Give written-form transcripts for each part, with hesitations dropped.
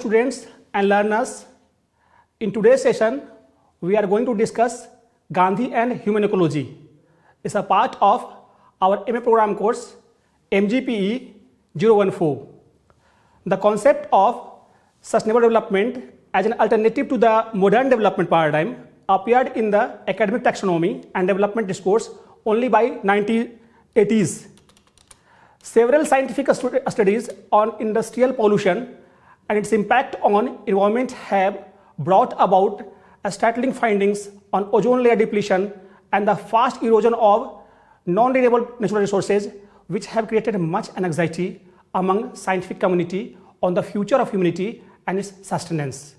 students and learners. In today's session, we are going to discuss Gandhi and human ecology. It's a part of our MA program course MGPE 014. The concept of sustainable development as an alternative to the modern development paradigm appeared in the academic taxonomy and development discourse only by 1980s. Several scientific studies on industrial pollution and its impact on environment have brought about startling findings on ozone layer depletion and the fast erosion of non-renewable natural resources, which have created much anxiety among scientific community on the future of humanity and its sustenance.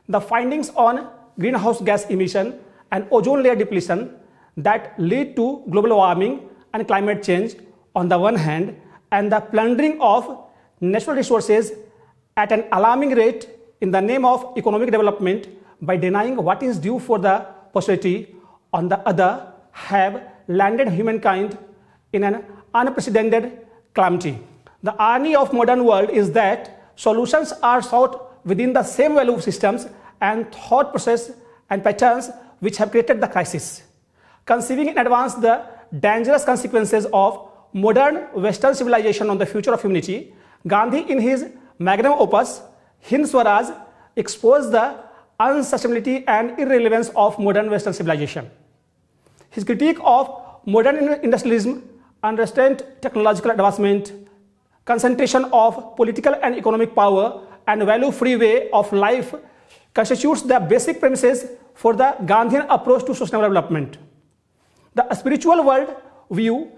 The findings on greenhouse gas emission and ozone layer depletion that lead to global warming and climate change on the one hand, and the plundering of natural resources at an alarming rate in the name of economic development by denying what is due for the posterity on the other, have landed humankind in an unprecedented calamity. The irony of modern world is that solutions are sought within the same value systems and thought process and patterns which have created the crisis. Conceiving in advance the dangerous consequences of modern Western civilization on the future of humanity, Gandhi in his magnum opus Hind Swaraj exposed the unsustainability and irrelevance of modern Western civilization. His critique of modern industrialism, unrestrained technological advancement, concentration of political and economic power, and value-free way of life constitutes the basic premises for the Gandhian approach to sustainable development. The spiritual world view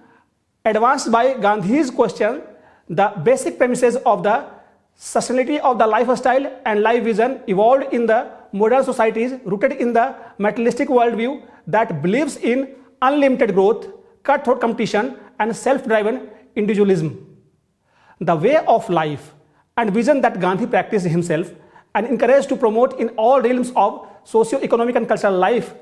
advanced by Gandhi's question the basic premises of the sustainability of the lifestyle and life vision evolved in the modern societies rooted in the materialistic worldview that believes in unlimited growth, cutthroat competition, and self-driven individualism. The way of life and vision that Gandhi practiced himself and encouraged to promote in all realms of socio-economic and cultural life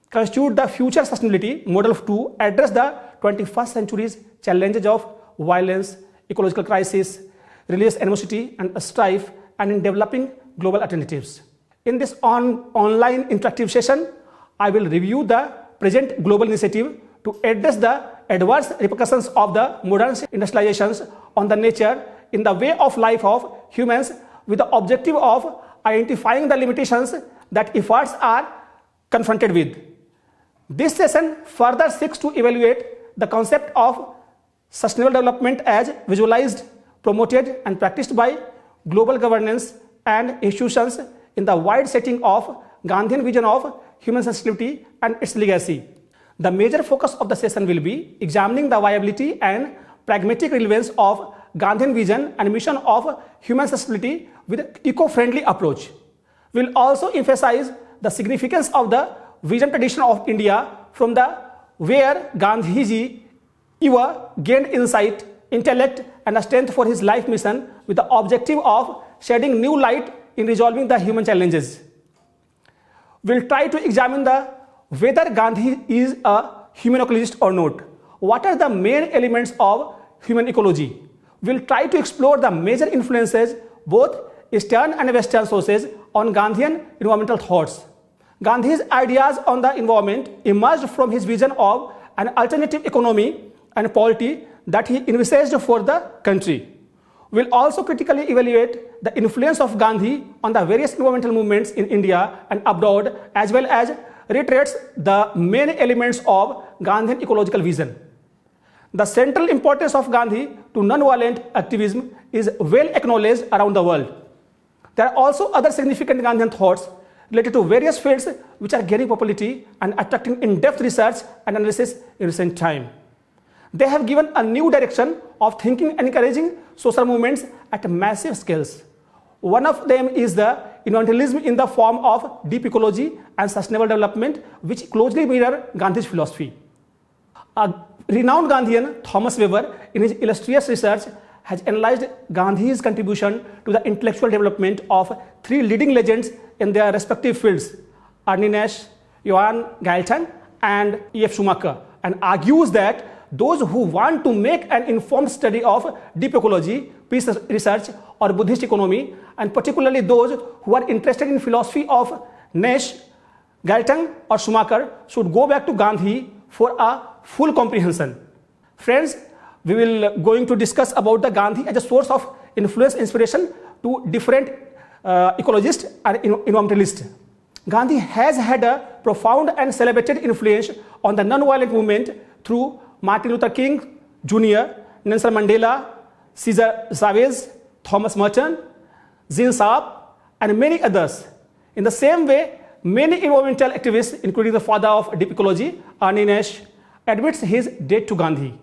constitute the future sustainability model to address the 21st century's challenges of violence, ecological crisis, religious animosity and strife, and in developing global alternatives. In this online interactive session, I will review the present global initiative to address the adverse repercussions of the modern industrializations on the nature in the way of life of humans with the objective of identifying the limitations that efforts are confronted with. This session further seeks to evaluate the concept of sustainable development as visualized, promoted and practiced by global governance and institutions in the wide setting of Gandhian vision of human sustainability and its legacy. The major focus of the session will be examining the viability and pragmatic relevance of Gandhian vision and mission of human sustainability with eco-friendly approach. We will also emphasize the significance of the vision tradition of India from the where Gandhiji ever gained insight, intellect and strength for his life mission with the objective of shedding new light in resolving the human challenges. We will try to examine whether Gandhi is a human ecologist or not. What are the main elements of human ecology? We will try to explore the major influences, both Eastern and Western sources, on Gandhian environmental thoughts. Gandhi's ideas on the environment emerged from his vision of an alternative economy and polity that he envisaged for the country. We will also critically evaluate the influence of Gandhi on the various environmental movements in India and abroad, as well as reiterates the main elements of Gandhian ecological vision. The central importance of Gandhi to non-violent activism is well acknowledged around the world. There are also other significant Gandhian thoughts related to various fields which are gaining popularity and attracting in-depth research and analysis in recent time. They have given a new direction of thinking and encouraging social movements at massive scales. One of them is the environmentalism in the form of deep ecology and sustainable development, which closely mirror Gandhi's philosophy. A renowned Gandhian, Thomas Weber, in his illustrious research, has analyzed Gandhi's contribution to the intellectual development of three leading legends in their respective fields, Arne Nash, Johann Galton, and E.F. Schumacher, and argues that those who want to make an informed study of deep ecology, peace research, or Buddhist economy, and particularly those who are interested in philosophy of Nash, Galtung or Schumacher should go back to Gandhi for a full comprehension. Friends, we will going to discuss about the Gandhi as a source of influence, inspiration to different ecologists and environmentalists. Gandhi has had a profound and celebrated influence on the non-violent movement through Martin Luther King Jr., Nelson Mandela, Cesar Chavez, Thomas Merton, Jean Saab, and many others. In the same way, many environmental activists, including the father of deep ecology, Arne Nash, admits his debt to Gandhi.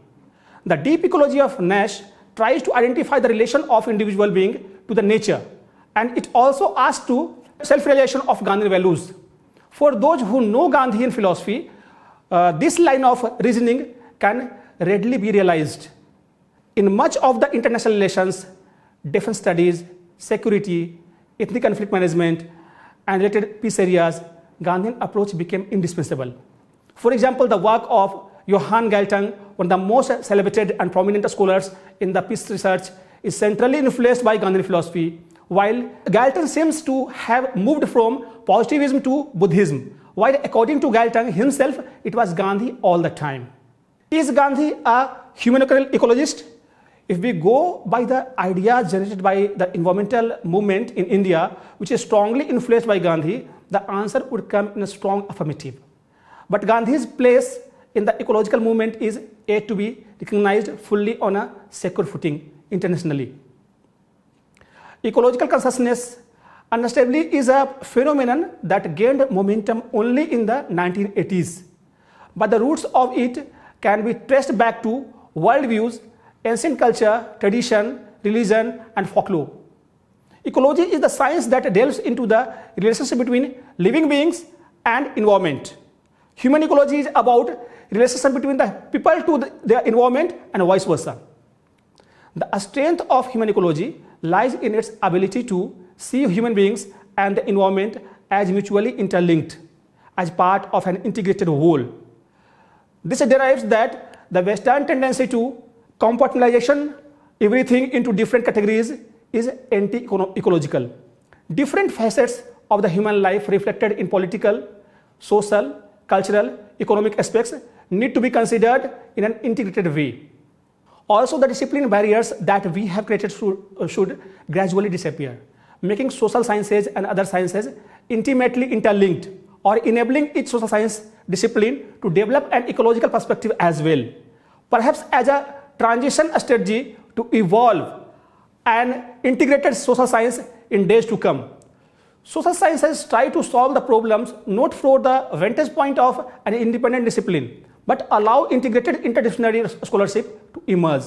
The deep ecology of Nash tries to identify the relation of individual being to the nature, and it also asks to self-realization of Gandhian values. For those who know Gandhian philosophy, this line of reasoning can readily be realized. In much of the international relations, defense studies, security, ethnic conflict management, and related peace areas, Gandhian approach became indispensable. For example, the work of Johann Galtung, one of the most celebrated and prominent scholars in the peace research, is centrally influenced by Gandhian philosophy, while Galtung seems to have moved from positivism to Buddhism, while according to Galtung himself, it was Gandhi all the time. Is Gandhi a human ecologist? If we go by the ideas generated by the environmental movement in India, which is strongly influenced by Gandhi, the answer would come in a strong affirmative. But Gandhi's place in the ecological movement is yet to be recognized fully on a secure footing internationally. Ecological consciousness, understandably, is a phenomenon that gained momentum only in the 1980s. But the roots of it can be traced back to worldviews, ancient culture, tradition, religion, and folklore. Ecology is the science that delves into the relationship between living beings and environment. Human ecology is about relationship between the people to their environment and vice versa. The strength of human ecology lies in its ability to see human beings and the environment as mutually interlinked, as part of an integrated whole. This derives that the Western tendency to compartmentalization everything into different categories is anti-ecological. Different facets of the human life reflected in political, social, cultural, economic aspects need to be considered in an integrated way. Also, the discipline barriers that we have created should gradually disappear, making social sciences and other sciences intimately interlinked, or enabling each social science discipline to develop an ecological perspective as well, perhaps as a transition strategy to evolve an integrated social science in days to come. Social sciences try to solve the problems not from the vantage point of an independent discipline, but allow integrated interdisciplinary scholarship to emerge.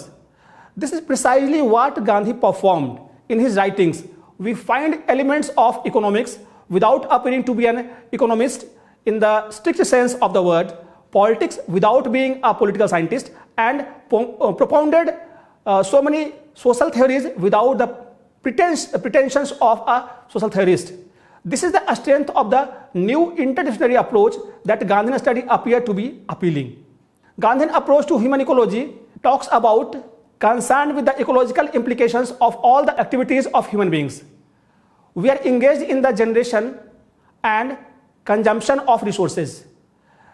This is precisely what Gandhi performed. In his writings, we find elements of economics without appearing to be an economist in the strict sense of the word, politics without being a political scientist, and propounded so many social theories without the pretensions of a social theorist. This is the strength of the new interdisciplinary approach that Gandhian study appeared to be appealing. Gandhian approach to human ecology talks about concern with the ecological implications of all the activities of human beings. We are engaged in the generation and consumption of resources,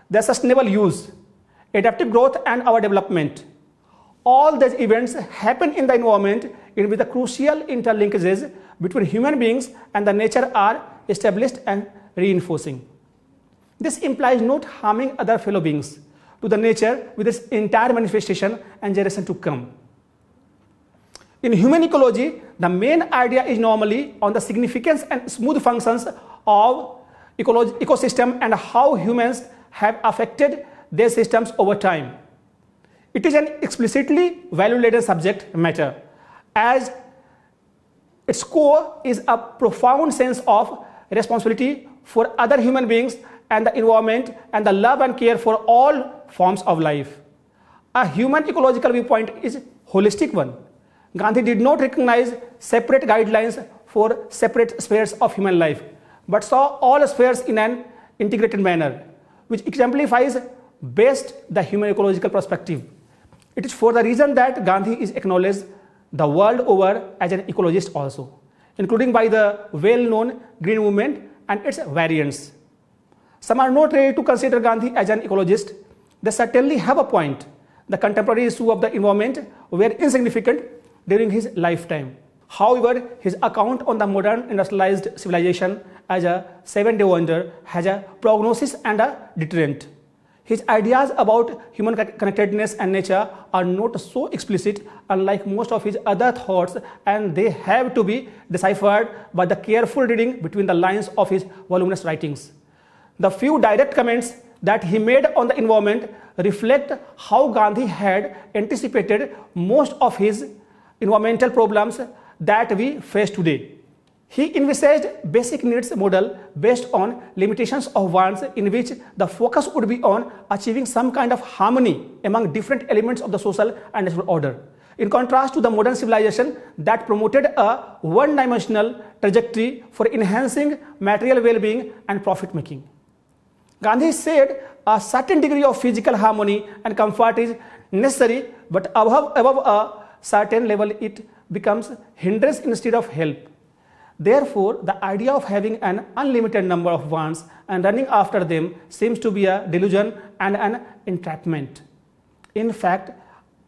their sustainable use, adaptive growth, and our development. All these events happen in the environment in which the crucial interlinkages between human beings and the nature are established and reinforcing. This implies not harming other fellow beings to the nature with its entire manifestation and generation to come. In human ecology, the main idea is normally on the significance and smooth functions of ecosystem and how humans have affected their systems over time. It is an explicitly value-laden subject matter, as its core is a profound sense of responsibility for other human beings and the environment, and the love and care for all forms of life. A human ecological viewpoint is a holistic one. Gandhi did not recognize separate guidelines for separate spheres of human life, but saw all spheres in an integrated manner, which exemplifies best the human ecological perspective. It is for the reason that Gandhi is acknowledged the world over as an ecologist also, including by the well-known Green Movement and its variants. Some are not ready to consider Gandhi as an ecologist. They certainly have a point. The contemporary issues of the environment were insignificant during his lifetime. However, his account on the modern industrialized civilization as a seven-day wonder has a prognosis and a deterrent. His ideas about human connectedness and nature are not so explicit, unlike most of his other thoughts, and they have to be deciphered by the careful reading between the lines of his voluminous writings. The few direct comments that he made on the environment reflect how Gandhi had anticipated most of his environmental problems that we face today. He envisaged basic needs model based on limitations of wants, in which the focus would be on achieving some kind of harmony among different elements of the social and natural order, in contrast to the modern civilization that promoted a one-dimensional trajectory for enhancing material well-being and profit-making. Gandhi said a certain degree of physical harmony and comfort is necessary, but above a certain level it becomes hindrance instead of help. Therefore, the idea of having an unlimited number of wants and running after them seems to be a delusion and an entrapment. In fact,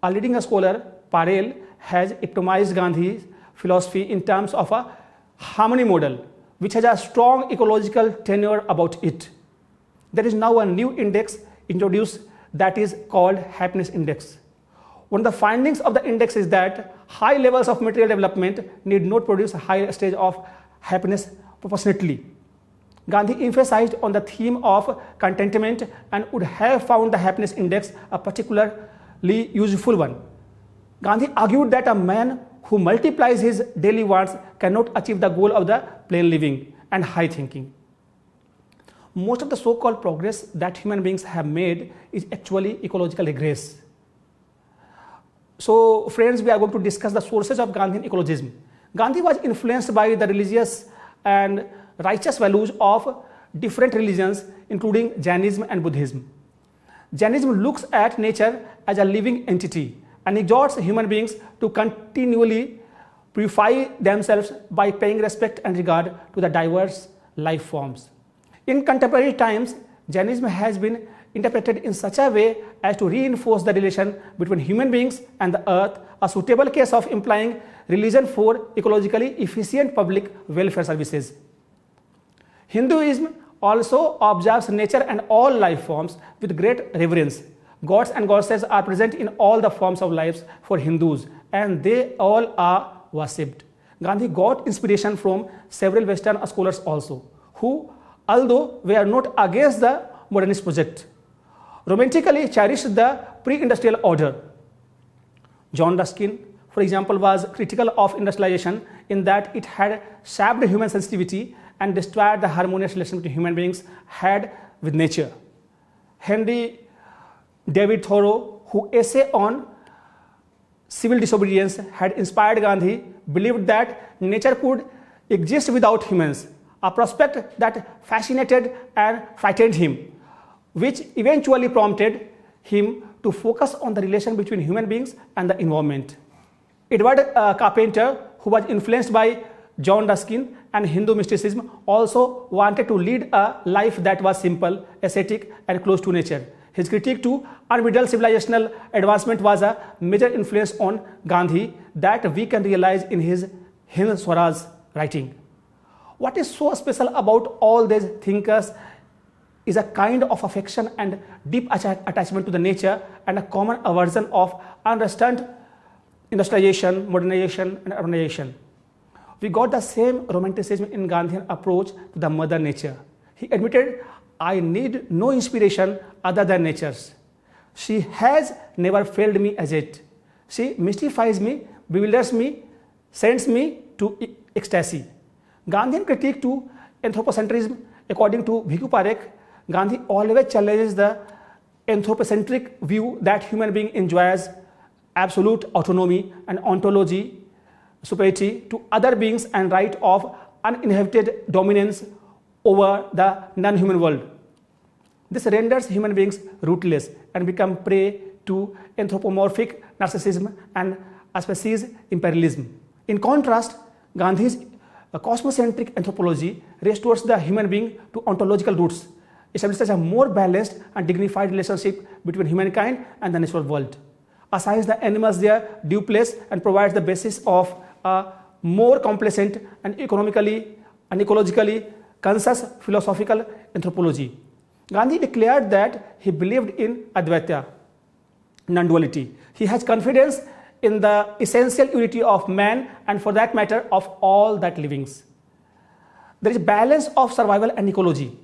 a leading scholar, Parel, has epitomized Gandhi's philosophy in terms of a harmony model, which has a strong ecological tenor about it. There is now a new index introduced that is called Happiness Index. One of the findings of the index is that high levels of material development need not produce a high stage of happiness proportionately. Gandhi emphasized on the theme of contentment and would have found the happiness index a particularly useful one. Gandhi argued that a man who multiplies his daily wants cannot achieve the goal of the plain living and high thinking. Most of the so-called progress that human beings have made is actually ecological regress. So, friends, we are going to discuss the sources of Gandhian ecologism. Gandhi was influenced by the religious and righteous values of different religions, including Jainism and Buddhism. Jainism looks at nature as a living entity and exhorts human beings to continually purify themselves by paying respect and regard to the diverse life forms. In contemporary times, Jainism has been interpreted in such a way as to reinforce the relation between human beings and the earth, a suitable case of implying religion for ecologically efficient public welfare services. Hinduism also observes nature and all life forms with great reverence. Gods and goddesses are present in all the forms of lives for Hindus, and they all are worshipped. Gandhi got inspiration from several Western scholars also, who, although were not against the modernist project, romantically cherished the pre-industrial order. John Ruskin, for example, was critical of industrialization in that it had sapped human sensitivity and destroyed the harmonious relation between human beings had with nature. Henry David Thoreau, whose essay on civil disobedience had inspired Gandhi, believed that nature could exist without humans, a prospect that fascinated and frightened him, which eventually prompted him to focus on the relation between human beings and the environment. Edward Carpenter, who was influenced by John Ruskin and Hindu mysticism, also wanted to lead a life that was simple, ascetic, and close to nature. His critique to unbridled civilizational advancement was a major influence on Gandhi that we can realize in his Hind Swaraj writing. What is so special about all these thinkers is a kind of affection and deep attachment to the nature and a common aversion of unrestrained industrialization, modernization, and urbanization. We got the same romanticism in Gandhian approach to the mother nature. He admitted, "I need no inspiration other than nature's. She has never failed me as yet. She mystifies me, bewilders me, sends me to ecstasy." Gandhian critique to anthropocentrism, according to Bhikhu Parekh, Gandhi always challenges the anthropocentric view that human being enjoys absolute autonomy and ontology superiority to other beings and right of uninhibited dominance over the non-human world. This renders human beings rootless and become prey to anthropomorphic narcissism and species imperialism. In contrast, Gandhi's cosmocentric anthropology restores the human being to ontological roots, establishes a more balanced and dignified relationship between humankind and the natural world, assigns the animals their due place, and provides the basis of a more complacent and economically and ecologically conscious philosophical anthropology. Gandhi declared that he believed in Advaita, non-duality. He has confidence in the essential unity of man and, for that matter, of all that livings. There is balance of survival and ecology.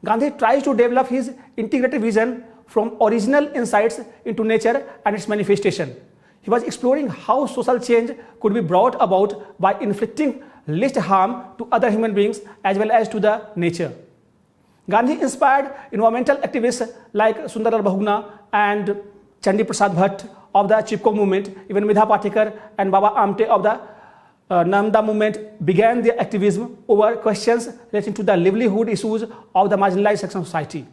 Gandhi tries to develop his integrated vision from original insights into nature and its manifestation. He was exploring how social change could be brought about by inflicting least harm to other human beings as well as to the nature. Gandhi inspired environmental activists like Sundarlal Bahuguna and Chandi Prasad Bhatt of the Chipko movement. Even Midha Patekar and Baba Amte of the Namda movement began their activism over questions relating to the livelihood issues of the marginalized section of society.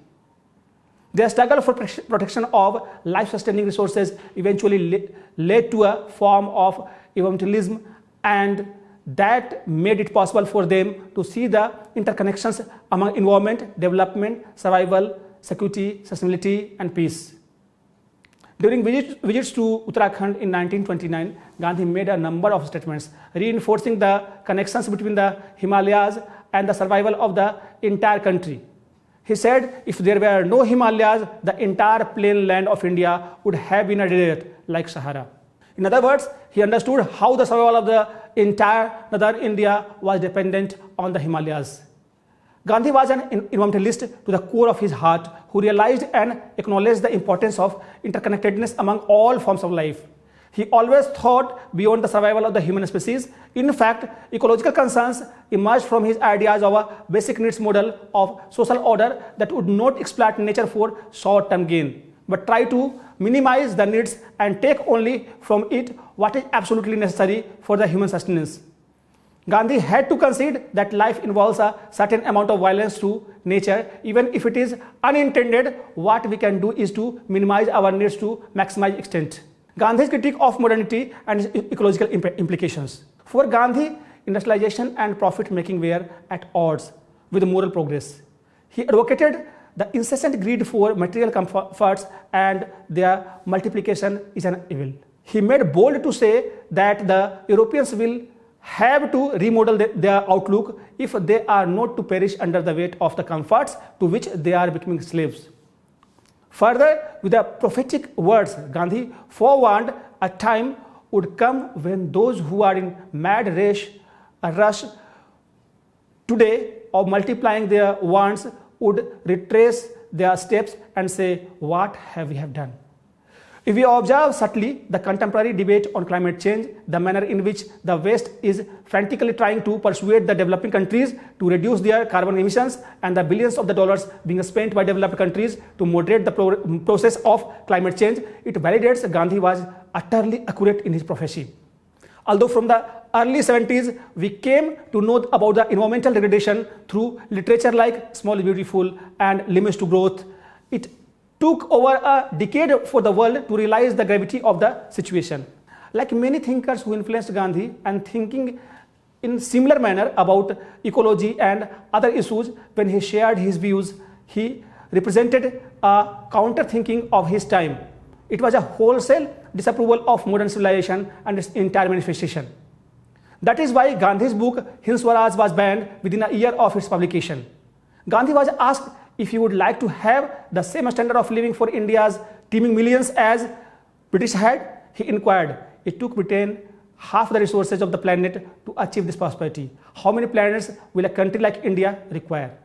Their struggle for protection of life-sustaining resources eventually led to a form of environmentalism, and that made it possible for them to see the interconnections among environment, development, survival, security, sustainability, and peace. During visits to Uttarakhand in 1929, Gandhi made a number of statements reinforcing the connections between the Himalayas and the survival of the entire country. He said, if there were no Himalayas, the entire plain land of India would have been a desert like Sahara. In other words, he understood how the survival of the entire northern India was dependent on the Himalayas. Gandhi was an environmentalist to the core of his heart, who realized and acknowledged the importance of interconnectedness among all forms of life. He always thought beyond the survival of the human species. In fact, ecological concerns emerged from his ideas of a basic needs model of social order that would not exploit nature for short-term gain, but try to minimize the needs and take only from it what is absolutely necessary for the human sustenance. Gandhi had to concede that life involves a certain amount of violence to nature. Even if it is unintended, what we can do is to minimize our needs to maximize extent. Gandhi's critique of modernity and its ecological implications. For Gandhi, industrialization and profit-making were at odds with moral progress. He advocated the incessant greed for material comforts, and their multiplication is an evil. He made bold to say that the Europeans will have to remodel their outlook if they are not to perish under the weight of the comforts to which they are becoming slaves. Further, with the prophetic words, Gandhi forewarned a time would come when those who are in mad rush today of multiplying their wants would retrace their steps and say, what have we have done? If we observe subtly the contemporary debate on climate change, the manner in which the West is frantically trying to persuade the developing countries to reduce their carbon emissions, and the billions of the dollars being spent by developed countries to moderate the process of climate change, it validates Gandhi was utterly accurate in his prophecy. Although from the early 70s, we came to know about the environmental degradation through literature like Small is Beautiful and Limits to Growth, it took over a decade for the world to realize the gravity of the situation. Like many thinkers who influenced Gandhi and thinking in similar manner about ecology and other issues, when he shared his views, he represented a counter-thinking of his time. It was a wholesale disapproval of modern civilization and its entire manifestation. That is why Gandhi's book Hind Swaraj was banned within a year of its publication. Gandhi was asked if he would like to have the same standard of living for India's teeming millions as British had. He inquired, it took Britain half the resources of the planet to achieve this prosperity. How many planets will a country like India require?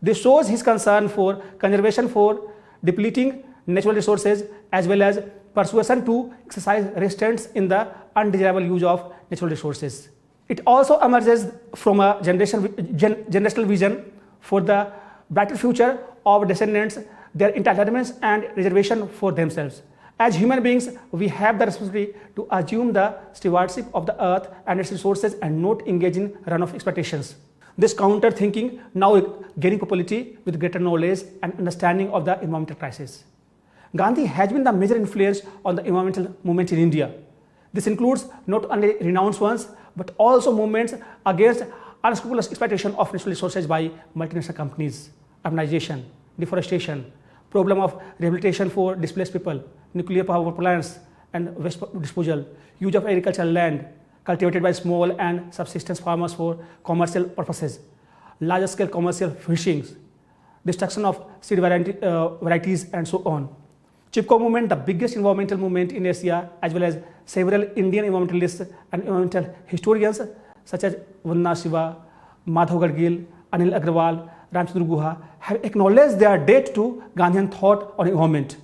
This shows his concern for conservation, for depleting natural resources, as well as persuasion to exercise restraints in the undesirable use of natural resources. It also emerges from a generational vision for the brighter future of descendants, their entitlements and reservation for themselves. As human beings, we have the responsibility to assume the stewardship of the earth and its resources and not engage in run-off expectations. This counter-thinking now gaining popularity with greater knowledge and understanding of the environmental crisis. Gandhi has been the major influence on the environmental movement in India. This includes not only renounced ones, but also movements against unscrupulous exploitation of natural resources by multinational companies, urbanization, deforestation, problem of rehabilitation for displaced people, nuclear power plants and waste disposal, use of agricultural land cultivated by small and subsistence farmers for commercial purposes, larger scale commercial fishing, destruction of seed varieties and so on. Chipko movement, the biggest environmental movement in Asia, as well as several Indian environmentalists and environmental historians such as Vanna Shiva, Madhav Gadgil, Anil Agrawal, Ramchandra Guha, have acknowledged their debt to Gandhian thought on environment.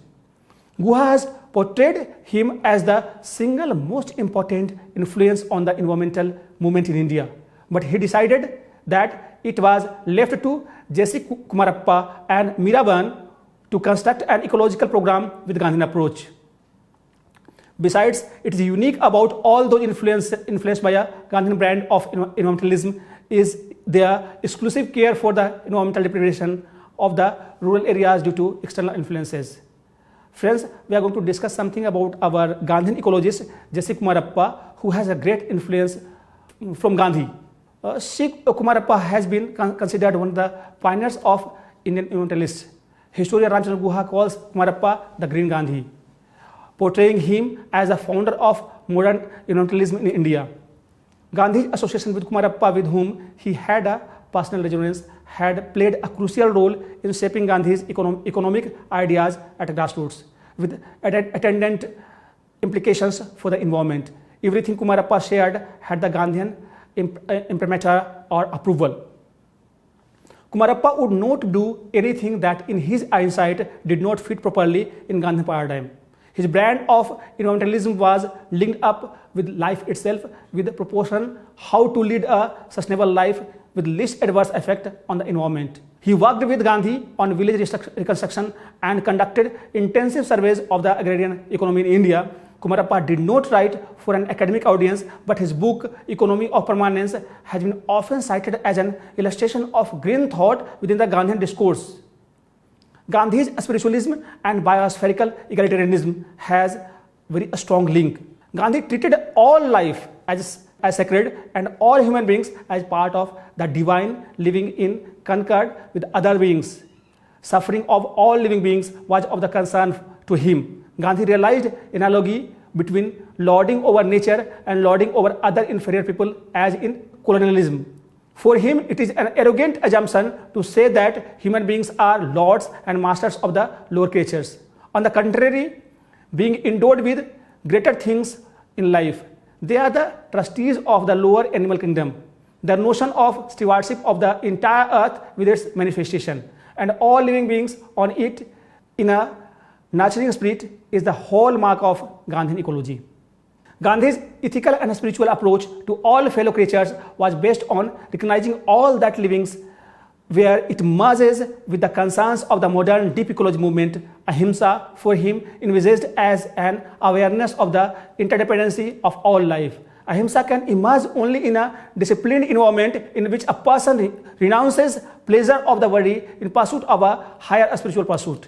Guha has portrayed him as the single most important influence on the environmental movement in India, but he decided that it was left to J.C. Kumarappa and Miraban to construct an ecological program with Gandhian approach. Besides, it is unique about all those influenced by a Gandhian brand of environmentalism is their exclusive care for the environmental depredation of the rural areas due to external influences. Friends, we are going to discuss something about our Gandhian ecologist J.C. Kumarappa, who has a great influence from Gandhi. C. Kumarappa has been considered one of the pioneers of Indian environmentalists. Historian Ramchandra Guha calls Kumarappa the Green Gandhi, portraying him as a founder of modern environmentalism in India. Gandhi's association with Kumarappa, with whom he had a personal resonance, had played a crucial role in shaping Gandhi's economic ideas at grassroots, with attendant implications for the environment. Everything Kumarappa shared had the Gandhian imprimatur or approval. Kumarappa would not do anything that in his eyesight did not fit properly in Gandhian paradigm. His brand of environmentalism was linked up with life itself, with the proportion how to lead a sustainable life with least adverse effect on the environment. He worked with Gandhi on village reconstruction and conducted intensive surveys of the agrarian economy in India. Kumarappa did not write for an academic audience, but his book Economy of Permanence has been often cited as an illustration of green thought within the Gandhian discourse. Gandhi's spiritualism and biospherical egalitarianism has very strong link. Gandhi treated all life as sacred and all human beings as part of the divine, living in concord with other beings. Suffering of all living beings was of the concern to him. Gandhi realized analogy between lording over nature and lording over other inferior people as in colonialism. For him, it is an arrogant assumption to say that human beings are lords and masters of the lower creatures. On the contrary, being endowed with greater things in life, they are the trustees of the lower animal kingdom. The notion of stewardship of the entire earth with its manifestation and all living beings on it in a nurturing spirit is the hallmark of Gandhian ecology. Gandhi's ethical and spiritual approach to all fellow creatures was based on recognizing all that livings where it merges with the concerns of the modern deep ecology movement. Ahimsa, for him, envisaged as an awareness of the interdependency of all life. Ahimsa can emerge only in a disciplined environment in which a person renounces pleasure of the body in pursuit of a higher spiritual pursuit.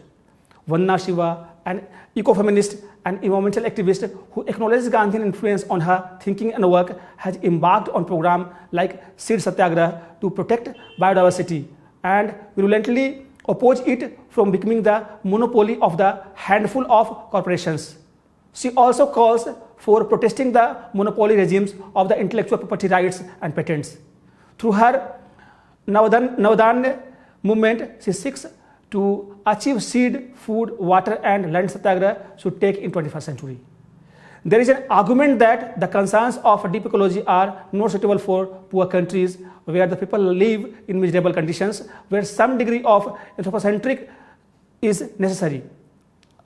Vanna Shiva, an ecofeminist and environmental activist who acknowledges Gandhian influence on her thinking and work, has embarked on programs like Seed Satyagraha to protect biodiversity and virulently oppose it from becoming the monopoly of the handful of corporations. She also calls for protesting the monopoly regimes of the intellectual property rights and patents. Through her Navadan movement, she seeks to achieve seed, food, water and land satyagraha should take in 21st century. There is an argument that the concerns of deep ecology are not suitable for poor countries where the people live in miserable conditions, where some degree of anthropocentric is necessary.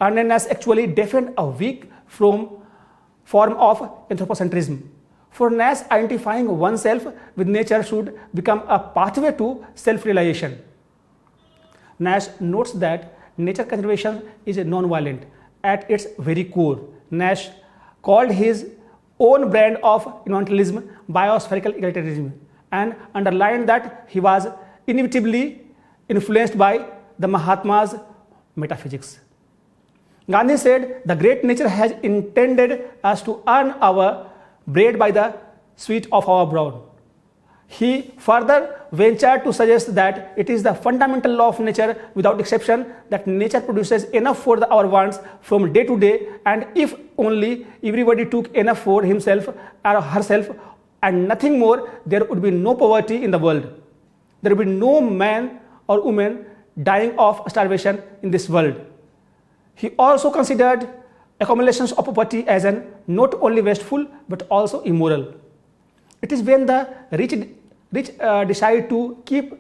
Ernest actually defend a weak form of anthropocentrism. For Nash, identifying oneself with nature should become a pathway to self-realization. Nash notes that nature conservation is non-violent at its very core. Nash called his own brand of environmentalism biospherical egalitarianism and underlined that he was inevitably influenced by the Mahatma's metaphysics. Gandhi said, the great nature has intended us to earn our bread by the sweat of our brow. He further ventured to suggest that it is the fundamental law of nature without exception that nature produces enough for our wants from day to day, and if only everybody took enough for himself or herself and nothing more, there would be no poverty in the world. There would be no man or woman dying of starvation in this world. He also considered accumulations of property as an not only wasteful but also immoral. It is when the rich decide to keep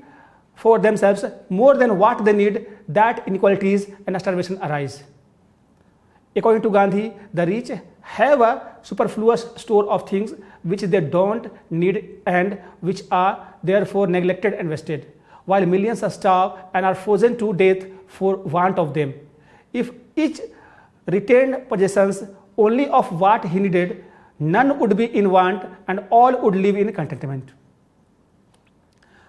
for themselves more than what they need that inequalities and starvation arise. According to Gandhi, the rich have a superfluous store of things which they don't need and which are therefore neglected and wasted, while millions starve and are frozen to death for want of them. If each retained possessions only of what he needed, none would be in want and all would live in contentment.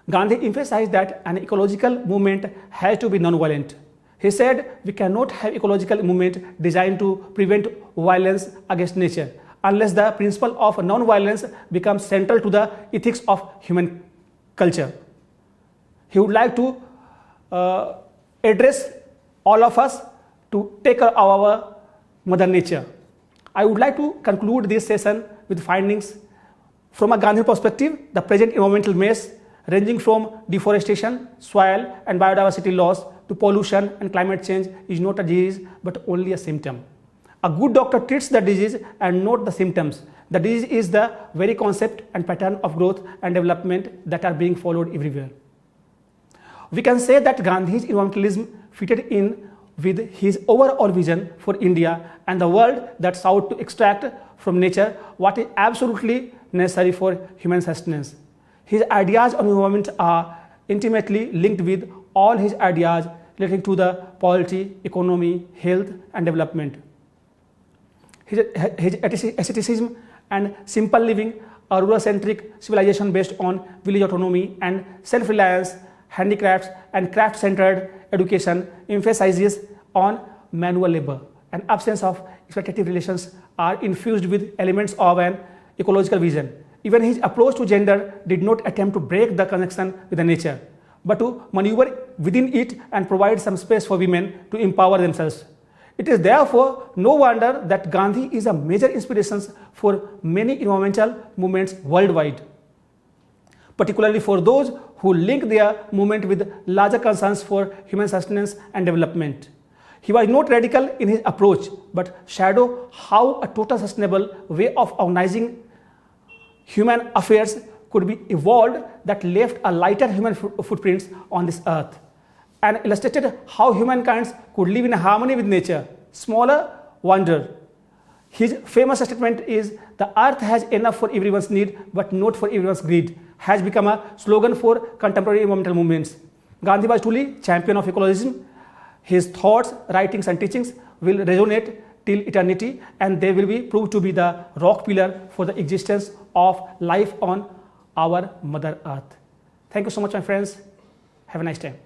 Gandhi emphasized that an ecological movement has to be non-violent. He said, we cannot have ecological movement designed to prevent violence against nature unless the principle of non-violence becomes central to the ethics of human culture. He would like to address all of us to take care of our mother nature. I would like to conclude this session with findings. From a Gandhi perspective, the present environmental mess ranging from deforestation, soil and biodiversity loss to pollution and climate change is not a disease but only a symptom. A good doctor treats the disease and not the symptoms. The disease is the very concept and pattern of growth and development that are being followed everywhere. We can say that Gandhi's environmentalism fitted in with his overall vision for India and the world that sought to extract from nature what is absolutely necessary for human sustenance. His ideas on environment are intimately linked with all his ideas relating to the polity, economy, health and development. His asceticism and simple living, a rural-centric civilization based on village autonomy and self-reliance, handicrafts and craft-centered education emphasizes on manual labor and absence of expectative relations are infused with elements of an ecological vision. Even his approach to gender did not attempt to break the connection with the nature, but to maneuver within it and provide some space for women to empower themselves. It is therefore no wonder that Gandhi is a major inspiration for many environmental movements worldwide, particularly for those who link their movement with larger concerns for human sustenance and development. He was not radical in his approach, but shadowed how a total sustainable way of organizing human affairs could be evolved that left a lighter human footprints on this earth, and illustrated how humankind could live in harmony with nature. Smaller wonder. His famous statement is, the earth has enough for everyone's need but not for everyone's greed, has become a slogan for contemporary environmental movements. Gandhi was truly champion of ecologism. His thoughts, writings and teachings will resonate till eternity, and they will be proved to be the rock pillar for the existence of life on our mother earth. Thank you so much, my friends. Have a nice time.